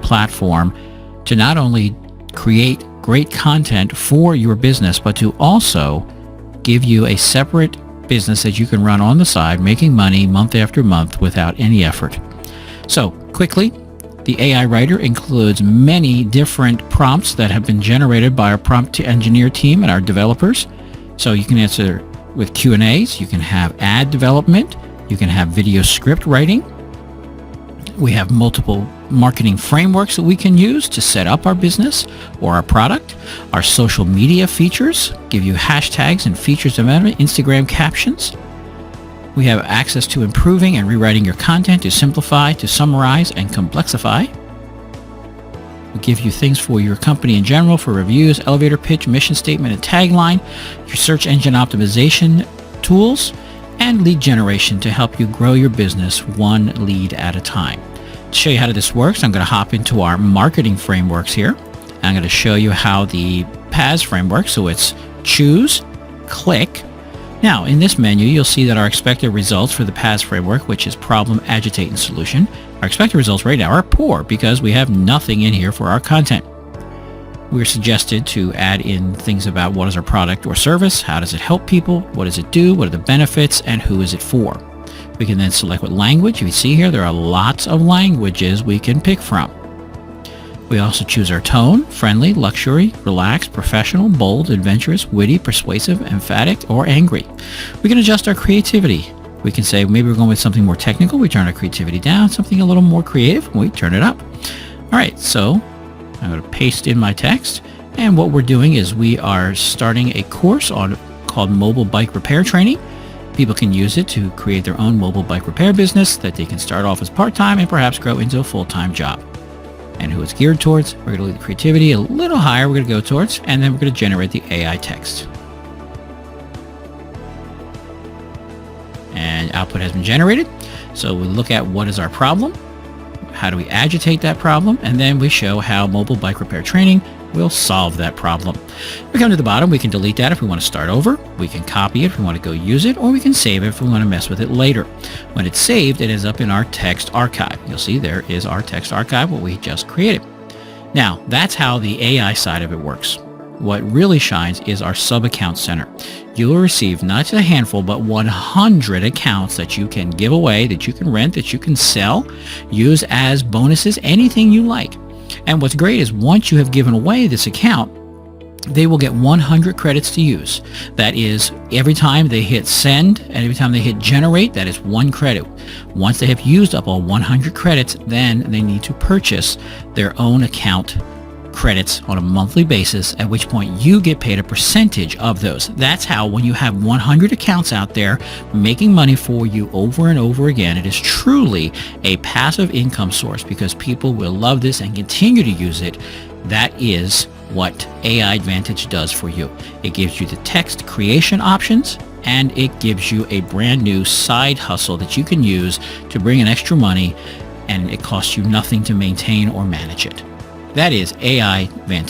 platform to not only create great content for your business, but to also give you a separate business that you can run on the side, making money month after month without any effort. So quickly, the AI Writer includes many different prompts that have been generated by our prompt engineer team and our developers. So you can answer with Q&As, you can have ad development, you can have video script writing. We have multiple marketing frameworks that we can use to set up our business or our product. Our social media features give you hashtags and features development, Instagram captions. We have access to improving and rewriting your content to simplify, to summarize, and complexify. We give you things for your company in general, for reviews, elevator pitch, mission statement, and tagline, your search engine optimization tools, and lead generation to help you grow your business one lead at a time. To show you how this works, I'm going to hop into our marketing frameworks here. I'm going to show you how the PAS framework, so it's choose, click. Now, in this menu, you'll see that our expected results for the PAS framework, which is problem, agitate, and solution, our expected results right now are poor because we have nothing in here for our content. We're suggested to add in things about what is our product or service, how does it help people, what does it do, what are the benefits, and who is it for. We can then select what language. You see here, there are lots of languages we can pick from. We also choose our tone, friendly, luxury, relaxed, professional, bold, adventurous, witty, persuasive, emphatic, or angry. We can adjust our creativity. We can say maybe we're going with something more technical, we turn our creativity down, something a little more creative, we turn it up. All right, so I'm going to paste in my text, and what we're doing is we are starting a course called Mobile Bike Repair Training. People can use it to create their own mobile bike repair business that they can start off as part-time and perhaps grow into a full-time job. And who it's geared towards, we're going to leave the creativity a little higher, we're going to go towards, and then we're going to generate the AI text. And output has been generated. So we look at what is our problem, how do we agitate that problem, and then we show how mobile bike repair training will solve that problem. We come to the bottom, we can delete that if we want to start over, we can copy it if we want to go use it, or we can save it if we want to mess with it later. When it's saved, it ends up in our text archive. You'll see there is our text archive, what we just created. Now, that's how the AI side of it works. What really shines is our sub-account center. You will receive not just a handful, but 100 accounts that you can give away, that you can rent, that you can sell, use as bonuses, anything you like. And what's great is once you have given away this account, they will get 100 credits to use. That is, every time they hit send and every time they hit generate, that is 1 credit. Once they have used up all 100 credits, then they need to purchase their own account credits on a monthly basis, at which point you get paid a percentage of those. That's how, when you have 100 accounts out there making money for you over and over again, it is truly a passive income source because people will love this and continue to use it. That is what AIdvantage does for you. It gives you the text creation options, and it gives you a brand new side hustle that you can use to bring in extra money, and it costs you nothing to maintain or manage it. That is AIdvantage.